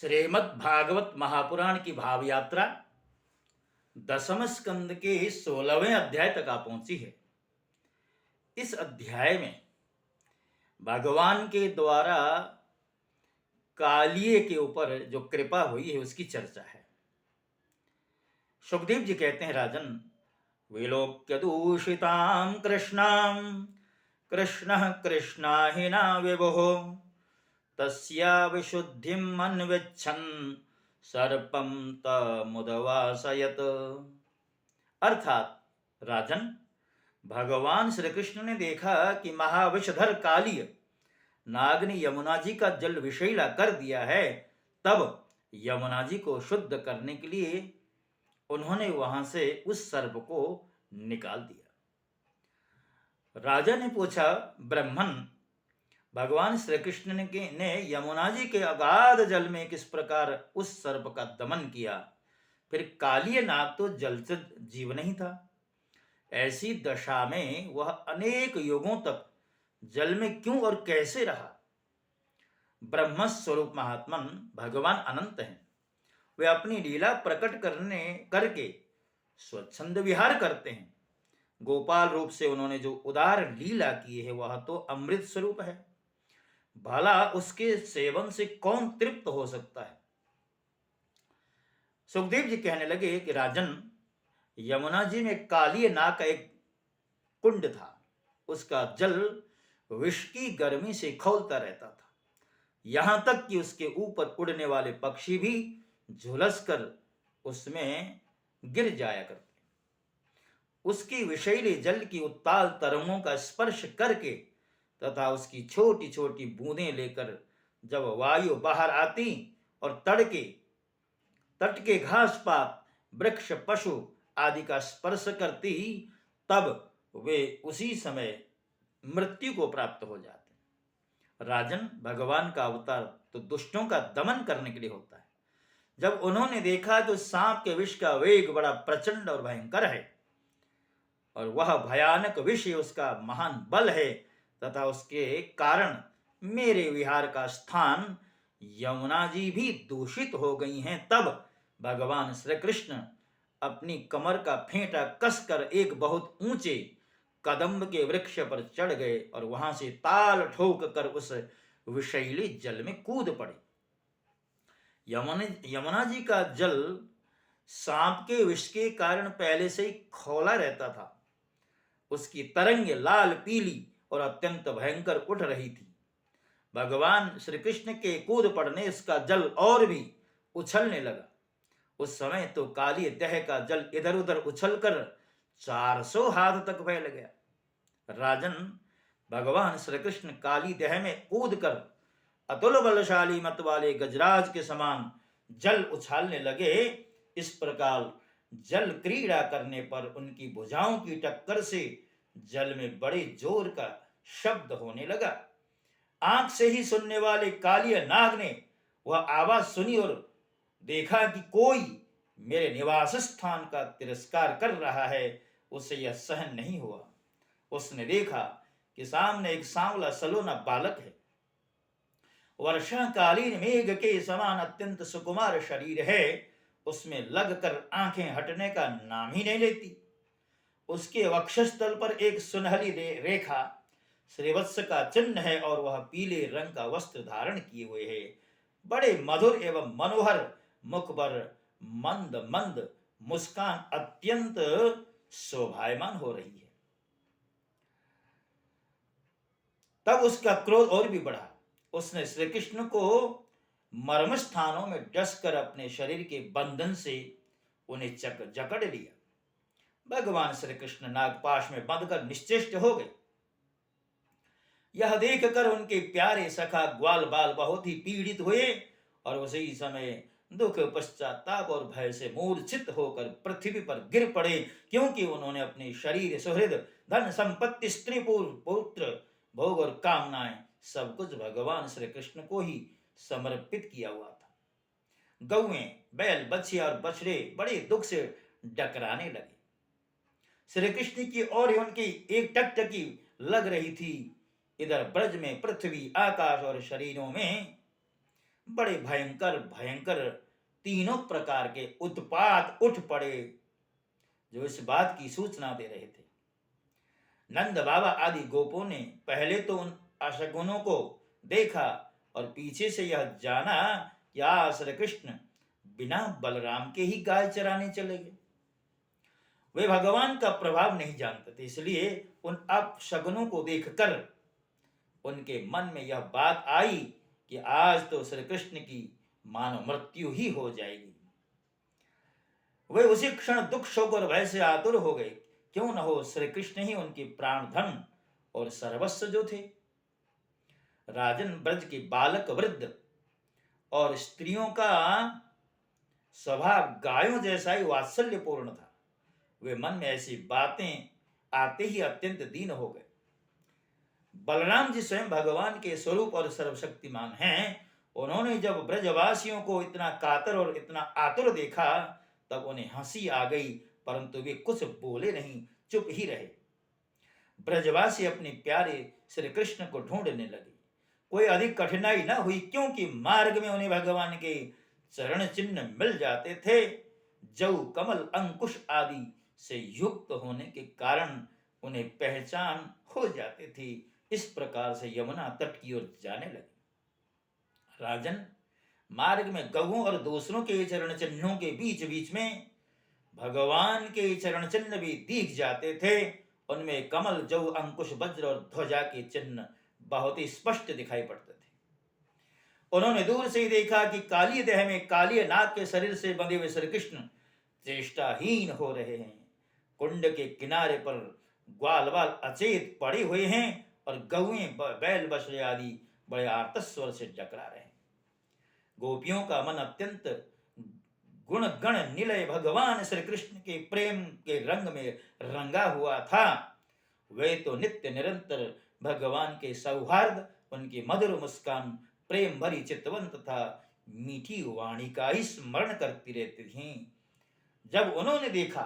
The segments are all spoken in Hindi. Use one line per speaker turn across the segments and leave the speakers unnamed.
श्रीमद् भागवत महापुराण की भाव यात्रा 10वें स्कंद के 16वें अध्याय तक आ पहुंची है। इस अध्याय में भगवान के द्वारा कालिए के ऊपर जो कृपा हुई है उसकी चर्चा है। सुखदेव जी कहते हैं, राजन, विलोक्य दूषितां कृष्णां कृष्णः कृष्णाहिना विभुः तस्या विशुद्धिम् अन्विच्छन् सर्पं तमुदवासयत्। अर्थात, राजन, भगवान श्री कृष्ण ने देखा कि महाविषधर कालिय नाग ने यमुना जी का जल विषैला कर दिया है। तब यमुना जी को शुद्ध करने के लिए उन्होंने वहां से उस सर्प को निकाल दिया। राजा ने पूछा, ब्रह्मन, भगवान श्री कृष्ण ने यमुना जी के अगाध जल में किस प्रकार उस सर्प का दमन किया? फिर कालिय नाग तो जलचर जीव नहीं था। ऐसी दशा में वह अनेक युगों तक जल में क्यों और कैसे रहा? ब्रह्म स्वरूप महात्मन भगवान अनंत हैं। वे अपनी लीला प्रकट करके स्वच्छंद विहार करते हैं। गोपाल रूप से उन्होंने जो उदार लीला की है वह तो अमृत स्वरूप है। भला उसके सेवन से कौन तृप्त हो सकता है? सुखदेव जी कहने लगे कि राजन, यमुना जी में कालिय नाग का एक कुंड था। उसका जल विष की गर्मी से खौलता रहता था, यहां तक कि उसके ऊपर उड़ने वाले पक्षी भी झुलसकर उसमें गिर जाया करते। उसकी विषैले जल की उत्ताल तरंगों का स्पर्श करके तथा उसकी छोटी छोटी बूंदें लेकर जब वायु बाहर आती और तट के घास पात, वृक्ष, पशु आदि का स्पर्श करती, तब वे उसी समय मृत्यु को प्राप्त हो जाते। राजन, भगवान का अवतार तो दुष्टों का दमन करने के लिए होता है। जब उन्होंने देखा कि सांप के विष का वेग बड़ा प्रचंड और भयंकर है और वह भयानक विष उसका महान बल है तथा उसके कारण मेरे विहार का स्थान यमुना जी भी दूषित हो गई हैं, तब भगवान श्री कृष्ण अपनी कमर का फेंटा कसकर एक बहुत ऊंचे कदम्ब के वृक्ष पर चढ़ गए और वहां से ताल ठोक कर उस विषैले जल में कूद पड़े। यमुना जी का जल सांप के विष के कारण पहले से ही खौला रहता था। उसकी तरंगे लाल पीली और अत्यंत भयंकर उठ रही थी। भगवान श्री कृष्ण के कूद पड़ने उसका जल और भी उछलने लगा। उस समय तो काली तह का जल इधर उधर उछलकर 400 हाथ तक फैल गया। राजन, भगवान श्री कृष्ण काली देह में कूद कर अतुल बलशाली मत वाले गजराज के समान जल उछालने लगे। इस प्रकार जल क्रीड़ा करने पर उनकी भुजाओं की टक्कर से जल में बड़े जोर का शब्द होने लगा। आंख से ही सुनने वाले कालिय नाग ने वह आवाज सुनी और देखा कि कोई मेरे निवास स्थान का तिरस्कार कर रहा है। उसे यह सहन नहीं हुआ। उसने देखा कि सामने एक सांवला सलोना बालक है। वर्षाकालीन मेघ के समान अत्यंत सुकुमार शरीर है। उसमें लगकर आंखें हटने का नाम ही नहीं लेती। उसके वक्षस्थल पर एक सुनहली रेखा श्रीवत्स का चिन्ह है और वह पीले रंग का वस्त्र धारण किए हुए है। बड़े मधुर एवं मनोहर मुख पर मंद मंद मुस्कान अत्यंत शोभायमान हो रही है। तब उसका क्रोध और भी बढ़ा। उसने श्री कृष्ण को मर्म स्थानों में डसकर अपने शरीर के बंधन से उन्हें जकड़ लिया। भगवान श्री कृष्ण नागपाश में बंधकर निश्चेष्ट हो गए। यह देखकर उनके प्यारे सखा ग्वाल बाल बहुत ही पीड़ित हुए और उसी समय दुख, पश्चाताप और भय से मूर्छित होकर पृथ्वी पर गिर पड़े, क्योंकि उन्होंने अपने शरीर, सुहृद, धन संपत्ति, स्त्री, पुत्र, भोग और कामनाएं सब कुछ भगवान श्री कृष्ण को ही समर्पित किया हुआ था। गौएं, बैल, बछिया और बछड़े बड़े दुख से डकराने लगे। श्री कृष्ण की ओर उनकी एक टकटकी लग रही थी। इधर ब्रज में पृथ्वी, आकाश और शरीरों में बड़े भयंकर भयंकर तीनों प्रकार के उत्पात उठ पड़े, जो इस बात की सूचना दे रहे थे। नंद बाबा आदि गोपों ने पहले तो उन अशगुनों को देखा और पीछे से यह जाना कि श्री कृष्ण बिना बलराम के ही गाय चराने चले गए। वे भगवान का प्रभाव नहीं जानते थे, इसलिए उन अपशगुनों को देखकर उनके मन में यह बात आई कि आज तो श्री कृष्ण की मानो मृत्यु ही हो जाएगी। वे उसी क्षण दुख शोक और भय से आतुर हो गए। क्यों न हो श्री कृष्ण ही उनके प्राण धन और सर्वस्व जो थे। राजन ब्रज के बालक वृद्ध और स्त्रियों का स्वभाव गायों जैसा ही वात्सल्यपूर्ण था। वे मन में ऐसी बातें आते ही अत्यंत दीन हो गए। बलराम जी स्वयं भगवान के स्वरूप और सर्वशक्तिमान हैं। उन्होंने जब ब्रजवासियों को इतना कातर और इतना आतुर देखा तब उन्हें हंसी आ गई, परंतु वे कुछ बोले नहीं, चुप ही रहे। ब्रजवासी अपने प्यारे श्री कृष्ण को ढूंढने लगे। कोई अधिक कठिनाई न हुई, क्योंकि मार्ग में उन्हें भगवान के चरण चिन्ह मिल जाते थे। जौ कमल अंकुश आदि से युक्त होने के कारण उन्हें पहचान हो जाती थी। इस प्रकार से यमुना तट की ओर जाने लगे। राजन, मार्ग में गौओं और दूसरों के चरण चिन्हों के बीच बीच में भगवान के चरण चिन्ह भी दिख जाते थे। उनमें कमल, जौ, अंकुश, वज्र और ध्वजा के चिन्ह बहुत ही स्पष्ट दिखाई पड़ते थे। उन्होंने दूर से ही देखा कि काली देह में काली नाग के शरीर से बंधे हुए श्री कृष्ण चेष्टाहीन हो रहे हैं। कुंड के किनारे पर ग्वाल बाल अचेत पड़े हुए हैं और गौएं, बैल, बछड़े आदि बड़े आर्तस्वर से डकरा रहे हैं। गोपियों का मन अत्यंत गुण गण निलय भगवान श्री कृष्ण के प्रेम के रंग में रंगा हुआ था। वे तो नित्य निरंतर भगवान के सौहार्द, उनकी मधुर मुस्कान, प्रेम भरी चितवन तथा मीठी वाणी का ही स्मरण करती रहती थीं। जब उन्होंने देखा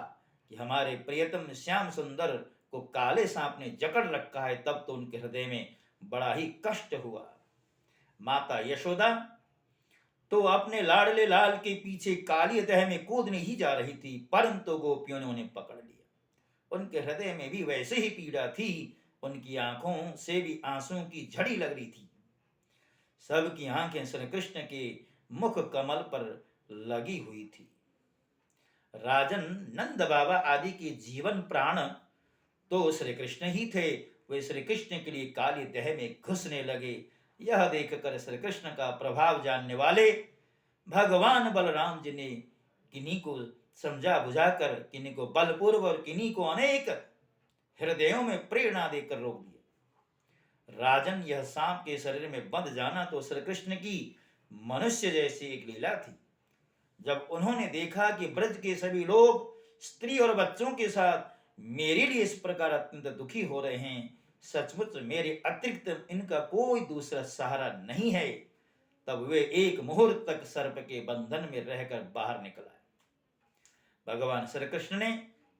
कि हमारे प्रियतम श्याम सुंदर को काले सांप ने जकड़ रखा है, तब तो उनके हृदय में बड़ा ही कष्ट हुआ। माता यशोदा तो अपने लाडले लाल के पीछे काली तह में कूदने ही जा रही थी, परंतु गोपियों ने उन्हें पकड़ लिया। उनके हृदय में भी वैसे ही पीड़ा थी। उनकी आंखों से भी आंसुओं की झड़ी लग रही थी। सबकी आंखें श्री कृष्ण के मुख कमल पर लगी हुई थी। राजन, नंद बाबा आदि के जीवन प्राण तो श्री कृष्ण ही थे। वे श्री कृष्ण के लिए काली देह में घुसने लगे। यह देखकर श्री कृष्ण का प्रभाव जानने वाले भगवान बलराम जी ने किन्हीं को समझा बुझाकर, किन्हीं को बलपूर्वक और किन्हीं को अनेक हृदयों में प्रेरणा देकर रोक दिया। राजन, यह सांप के शरीर में बंध जाना तो श्री कृष्ण की मनुष्य जैसी एक लीला थी। जब उन्होंने देखा कि ब्रज के सभी लोग स्त्री और बच्चों के साथ मेरे लिए इस प्रकार अत्यंत दुखी हो रहे हैं, सचमुच मेरे अतिरिक्त इनका कोई दूसरा सहारा नहीं है, तब वे एक मुहूर्त तक सर्प के बंधन में रहकर बाहर निकल आए। भगवान श्री कृष्ण ने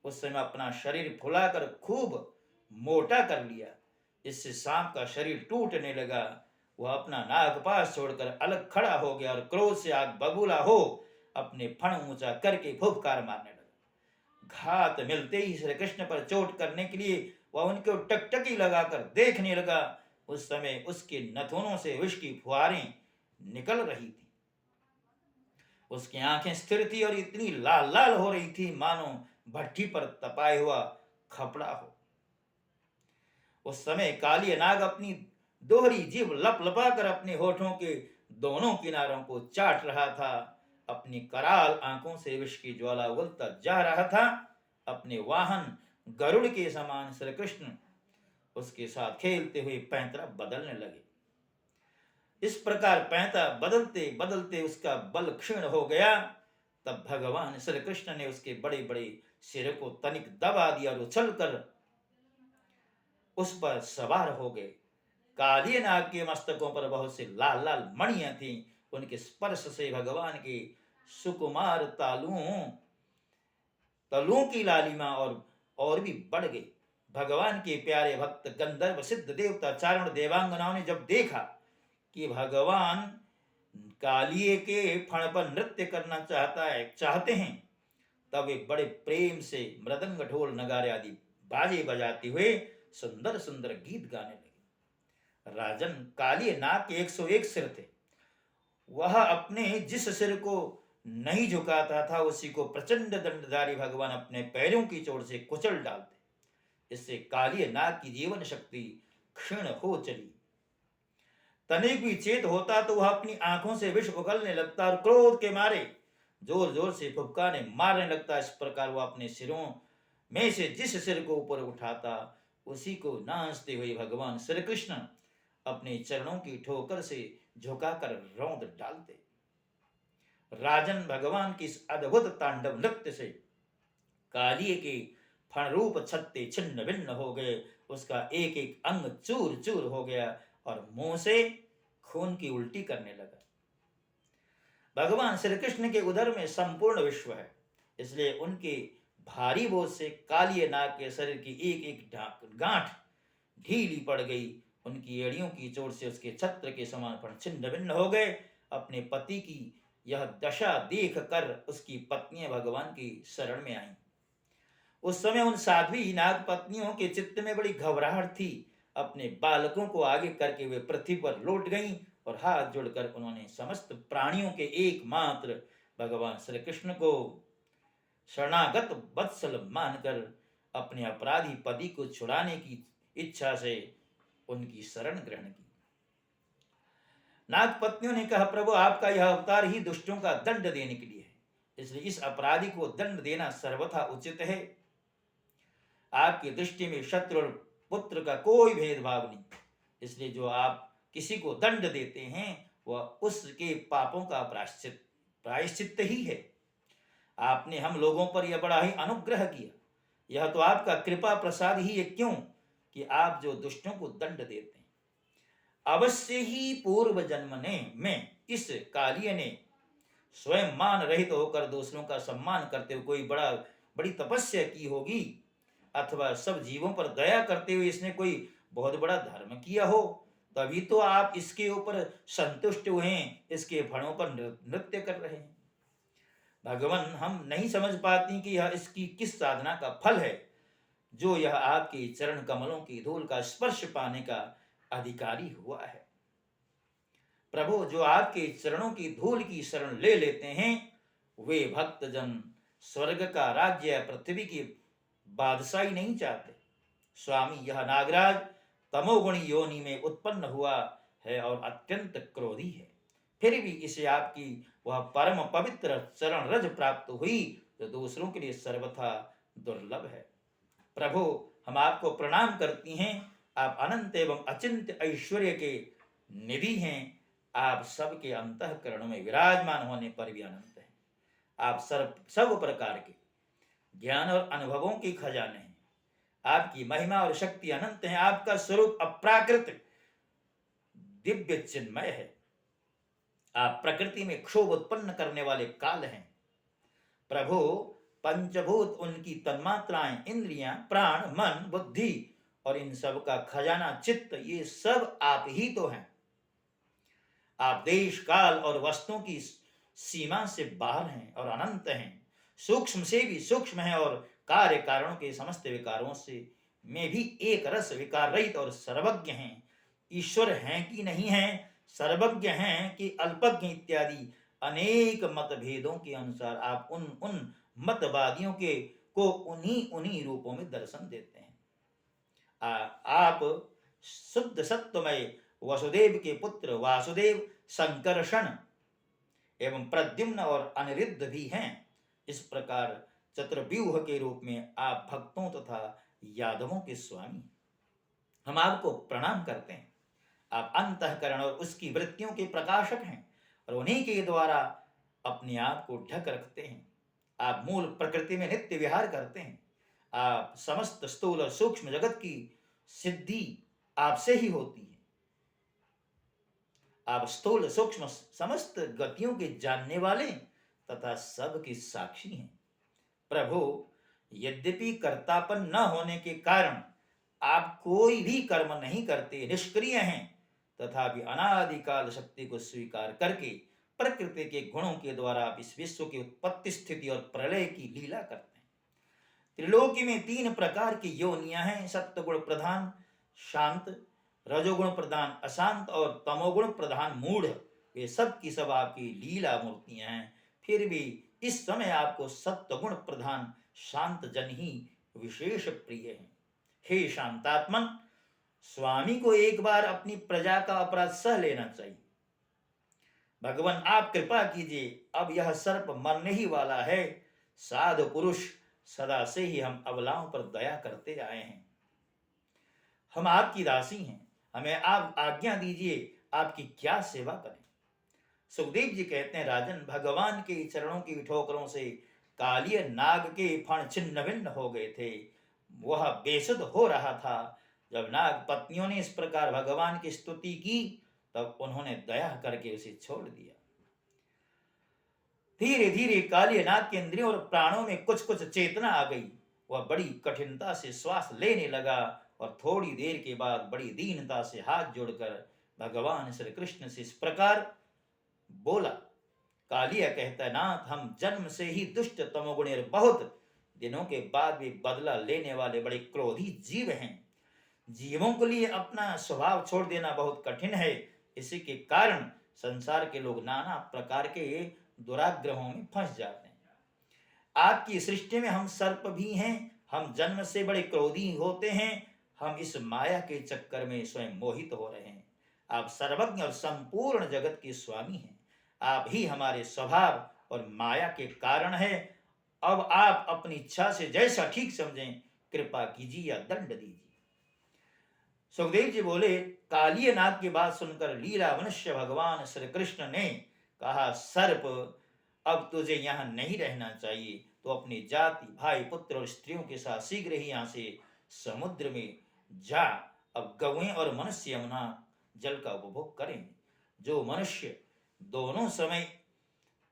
उस समय अपना शरीर फुलाकर खूब मोटा कर लिया। इससे सांप का शरीर टूटने लगा। वह अपना नागपाश छोड़कर अलग खड़ा हो गया और क्रोध से आग बबूला हो अपने फण ऊंचा करके फुफकार मारने लगा। घात मिलते ही श्री कृष्ण पर चोट करने के लिए वह उनको टकटकी लगाकर देखने लगा। उस समय उसके नथुनों से विष की फुहारें निकल रही थी। उसकी आंखें स्थिर थी और इतनी लाल लाल हो रही थी मानो भट्टी पर तपाया हुआ खपड़ा हो। उस समय काली नाग अपनी दोहरी जीभ लपलपाकर अपने होठों के दोनों किनारों को चाट रहा था। अपनी कराल आंखों से विष की ज्वाला उगलता जा रहा था। अपने वाहन गरुड़ के समान श्री कृष्ण उसके साथ खेलते हुए पैंतरा बदलने लगे। इस प्रकार पैंतरा बदलते बदलते उसका बल क्षीण हो गया। तब भगवान श्री कृष्ण ने उसके बड़े बड़े सिर को तनिक दबा दिया और उछलकर उस पर सवार हो गए। काली नाग के मस्तकों पर बहुत से लाल लाल मणियां थीं। उनके स्पर्श से भगवान के सुकुमार तलुओं की लालिमा और भी बढ़ गई। भगवान के प्यारे भक्त गंधर्व, सिद्ध, देवता, चारण, देवांगनाओं ने जब देखा कि भगवान कालिए के फण पर नृत्य करना चाहते हैं, तब वे बड़े प्रेम से मृदंग, ढोल, नगारे आदि बाजे बजाते हुए सुंदर सुंदर गीत गाने लगे। राजन, कालिए नाग के 101 सिर थे। वह अपने जिस सिर को नहीं झुकाता था, उसी को प्रचंड दंडधारी भगवान अपने पैरों की चोट से कुचल डालते। इससे कालिए नाग की जीवन शक्ति क्षीण हो चली। तनिक भी चेत होता तो वह अपनी आंखों से विष उगलने लगता और क्रोध के मारे जोर जोर से फुफकारे मारने लगता। इस प्रकार वह अपने सिरों में से जिस सिर को ऊपर उठाता, उसी को नाचते हुए भगवान श्री कृष्ण अपने चरणों की ठोकर से झुकाकर रौंद डालते। राजन, भगवान की इस अद्भुत तांडव नृत्य से कालिए के फण रूप छत्ते छिन्न भिन्न हो गए। उसका एक एक अंग चूर चूर हो गया और मुंह से खून की उल्टी करने लगा। भगवान श्री कृष्ण के उदर में संपूर्ण विश्व है, इसलिए उनके भारी बोझ से कालिए नाग के शरीर की एक एक गांठ ढीली पड़ गई। उनकी एड़ियों की चोट से उसके छत्र के समान फण छिन्न भिन्न हो गए। अपने पति की यह दशा देख कर उसकी पत्नियां भगवान की शरण में आईं। उस समय उन साध्वी नाग पत्नियों के चित्त में बड़ी घबराहट थी। अपने बालकों को आगे करके वे पृथ्वी पर लौट गईं और हाथ जोड़कर उन्होंने समस्त प्राणियों के एकमात्र भगवान श्री कृष्ण को शरणागत वत्सल मानकर अपने अपराधी पति को छुड़ाने की इच्छा से उनकी शरण ग्रहण की। नाग पत्नियों ने कहा, प्रभु, आपका यह अवतार ही दुष्टों का दंड देने के लिए है, इसलिए इस अपराधी को दंड देना सर्वथा उचित है। आपकी दृष्टि में शत्रु और पुत्र का कोई भेदभाव नहीं, इसलिए जो आप किसी को दंड देते हैं वह उसके पापों का प्रायश्चित ही है। आपने हम लोगों पर यह बड़ा ही अनुग्रह किया। यह तो आपका कृपा प्रसाद ही है, क्यों कि आप जो दुष्टों को दंड देते हैं। अवश्य ही पूर्व जन्म में इस कालिए ने स्वयं मान रहित होकर दूसरों का सम्मान करते हुए कोई बड़ी तपस्या की होगी, अथवा सब जीवों पर दया करते हुए इसने कोई बहुत बड़ा धर्म किया हो, तभी तो आप इसके ऊपर संतुष्ट हुए हैं, इसके फणों पर नृत्य कर रहे हैं। भगवान, हम नहीं समझ पाती कि यह इसकी किस साधना का फल है, जो यह आपके चरण कमलों की धूल का स्पर्श पाने का अधिकारी हुआ है। प्रभु, जो आपके चरणों की धूल की शरण ले लेते हैं, वे भक्तजन स्वर्ग का राज्य, पृथ्वी की बादशाही नहीं चाहते। स्वामी, यह नागराज तमोगुणी योनि में उत्पन्न हुआ है और अत्यंत क्रोधी है, फिर भी इसे आपकी वह परम पवित्र चरण रज प्राप्त हुई जो दूसरों के लिए सर्वथा दुर्लभ है। प्रभु, हम आपको प्रणाम करती हैं। आप अनंत एवं अचिंत्य ऐश्वर्य के निधि हैं। आप सबके अंतःकरण में विराजमान होने पर भी अनंत हैं। आप सब प्रकार के ज्ञान और अनुभवों के खजाने हैं। आपकी महिमा और शक्ति अनंत है। आपका स्वरूप अप्राकृत दिव्य चिन्मय है। आप प्रकृति में क्षोभ उत्पन्न करने वाले काल हैं। प्रभु, पंचभूत, उनकी तन्मात्राएं, इंद्रियां, प्राण, मन, बुद्धि और इन सब का खजाना चित्त, ये सब आप ही तो हैं। आप देश, काल और वस्तुओं की सीमा से बाहर हैं और अनंत हैं। सूक्ष्म से भी सूक्ष्म हैं और कार्य कारणों के समस्त विकारों से में भी एक रस, विकार रहित और सर्वज्ञ हैं। ईश्वर हैं कि नहीं हैं, सर्वज्ञ हैं कि अल्पज्ञ इत्यादि अनेक मतभेदों के अनुसार आप उन मतवादियों को उन्हीं रूपों में दर्शन देते हैं। आप शुद्ध सत्वमय वसुदेव के पुत्र वासुदेव, संकर्षण एवं प्रद्युम्न और अनिरुद्ध भी हैं। इस प्रकार चतुर्व्यूह के रूप में आप भक्तों तथा यादवों के स्वामी। हम आपको प्रणाम करते हैं। आप अंतःकरण और उसकी वृत्तियों के प्रकाशक हैं और उन्हीं के द्वारा अपने आप को ढक रखते हैं। आप मूल प्रकृति में नित्य विहार करते हैं। आप समस्त स्थूल और सूक्ष्म जगत की सिद्धि आपसे ही होती है। आप स्थूल सूक्ष्म समस्त गतियों के जानने वाले तथा सबके साक्षी हैं। प्रभु, यद्यपि कर्तापन न होने के कारण आप कोई भी कर्म नहीं करते, निष्क्रिय हैं, तथापि अनादिकाल शक्ति को स्वीकार करके प्रकृति के गुणों के द्वारा आप इस विश्व की उत्पत्ति, स्थिति और प्रलय की लीला करते हैं। त्रिलोकी में 3 प्रकार की योनियां हैं, सत्वगुण प्रधान शांत, रजोगुण प्रधान अशांत और तमोगुण प्रधान मूढ़। वे सब की सब आपकी लीला मूर्तियां हैं, फिर भी इस समय आपको सत्वगुण प्रधान शांत जन ही विशेष प्रिय है। हे शांतात्मन, स्वामी को एक बार अपनी प्रजा का अपराध सह लेना चाहिए। भगवान आप कृपा कीजिए, अब यह सर्प मरने ही वाला है। साधु पुरुष, सदा से ही हम अबलाओं पर दया करते आए हैं। हम आपकी दासी हैं, हमें आप आज्ञा दीजिए, आपकी क्या सेवा करें। सुखदेव जी कहते हैं, राजन, भगवान के चरणों की ठोकरों से कालिय नाग के फण छिन्न भिन्न हो गए थे। वह बेसुध हो रहा था। जब नाग पत्नियों ने इस प्रकार भगवान की स्तुति की, तब उन्होंने दया करके उसे छोड़ दिया। धीरे धीरे कालिय नाग के इंद्रियों और प्राणों में कुछ कुछ चेतना आ गई। वह बड़ी कठिनता से श्वास लेने लगा और थोड़ी देर के बाद बड़ी दीनता से हाथ जोड़कर भगवान श्री कृष्ण से इस प्रकार बोला। कालिया कहता है, नाथ, हम जन्म से ही दुष्ट तमोगुणी, बहुत दिनों के बाद भी बदला लेने वाले बड़े क्रोधी जीव हैं। जीवों के लिए अपना स्वभाव छोड़ देना बहुत कठिन है। इसी के कारण संसार के लोग नाना प्रकार के दुराग्रहों में फंस जाते हैं। आपकी सृष्टि में हम सर्प भी हैं। हम जन्म से बड़े क्रोधी होते हैं। हम इस माया के चक्कर में स्वयं मोहित हो रहे हैं। आप सर्वज्ञ और संपूर्ण जगत के स्वामी हैं। आप ही हमारे स्वभाव और माया के कारण है। अब आप अपनी इच्छा से जैसा ठीक समझें कृपा कीजिए या दंड दीजिए। सुखदेव जी बोले, कालिय नाग की बात सुनकर लीला मनुष्य भगवान श्री कृष्ण ने कहा, सर्प, अब तुझे यहाँ नहीं रहना चाहिए, तो अपनी जाति, भाई, पुत्र और स्त्रियों के साथ शीघ्र ही यहाँ से समुद्र में जा। अब गौएं और मनुष्य यमुना जल का उपभोग करें। जो मनुष्य दोनों समय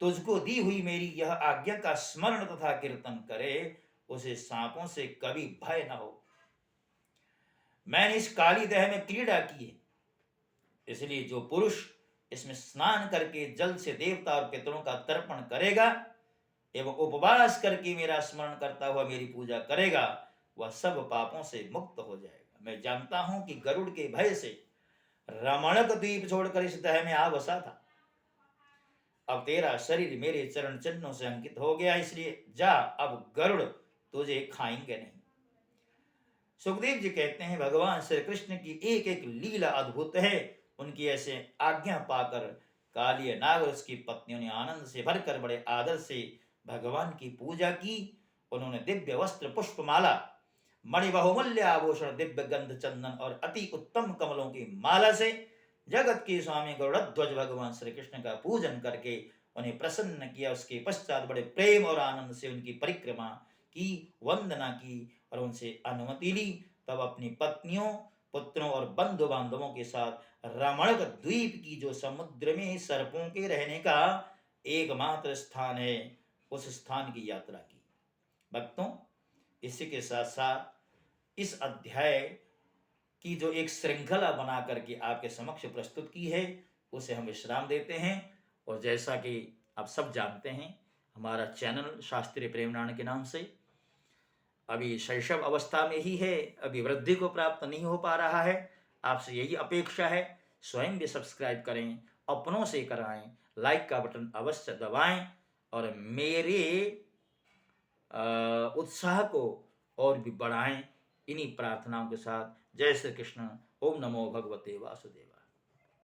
तुझको दी हुई मेरी यह आज्ञा का स्मरण तथा कीर्तन करे, उसे सांपों से कभी भय न हो। मैंने इस काली देह में क्रीड़ा की है, इसलिए जो पुरुष इसमें स्नान करके जल से देवता और पितरों का तर्पण करेगा एवं उपवास करके मेरा स्मरण करता हुआ मेरी पूजा करेगा, वह सब पापों से मुक्त हो जाएगा। मैं जानता हूं कि गरुड़ के भय से रमणक द्वीप छोड़कर इस देह में आ बसा था। अब तेरा शरीर मेरे चरण चिन्हों से अंकित हो गया, इसलिए जा, अब गरुड़ तुझे खाएंगे नहीं। सुखदेव जी कहते हैं, भगवान श्री कृष्ण की एक एक लीला अद्भुत है। उनकी ऐसे आज्ञा पाकर कालिय नाग और उसकी पत्नियों ने आनंद से भरकर बड़े आदर से भगवान की पूजा की। उन्होंने दिव्य वस्त्र, पुष्पमाला, मणि बहुमूल्य आभूषण, दिव्य गंध, चंदन और अति उत्तम कमलों की माला से जगत के स्वामी गरुड़ध्वज भगवान श्री कृष्ण का पूजन करके उन्हें प्रसन्न किया। उसके पश्चात बड़े प्रेम और आनंद से उनकी परिक्रमा की, वंदना की और उनसे अनुमति ली। तब अपनी पत्नियों, पुत्रों और बंधु बांधवों के साथ रमणक द्वीप की, जो समुद्र में सर्पों के रहने का एकमात्र स्थान है, उस स्थान की यात्रा की। भक्तों, इसी के साथ साथ इस अध्याय की जो एक श्रृंखला बना करके आपके समक्ष प्रस्तुत की है, उसे हम विश्राम देते हैं। और जैसा कि आप सब जानते हैं, हमारा चैनल शास्त्रीय प्रेम नारायण के नाम से अभी शैशव अवस्था में ही है, अभी वृद्धि को प्राप्त नहीं हो पा रहा है। आपसे यही अपेक्षा है, स्वयं भी सब्सक्राइब करें, अपनों से कराएं, लाइक का बटन अवश्य दबाएं और मेरे उत्साह को और भी बढ़ाएं। इन्हीं प्रार्थनाओं के साथ जय श्री कृष्ण। ओम नमो भगवते वासुदेवाय।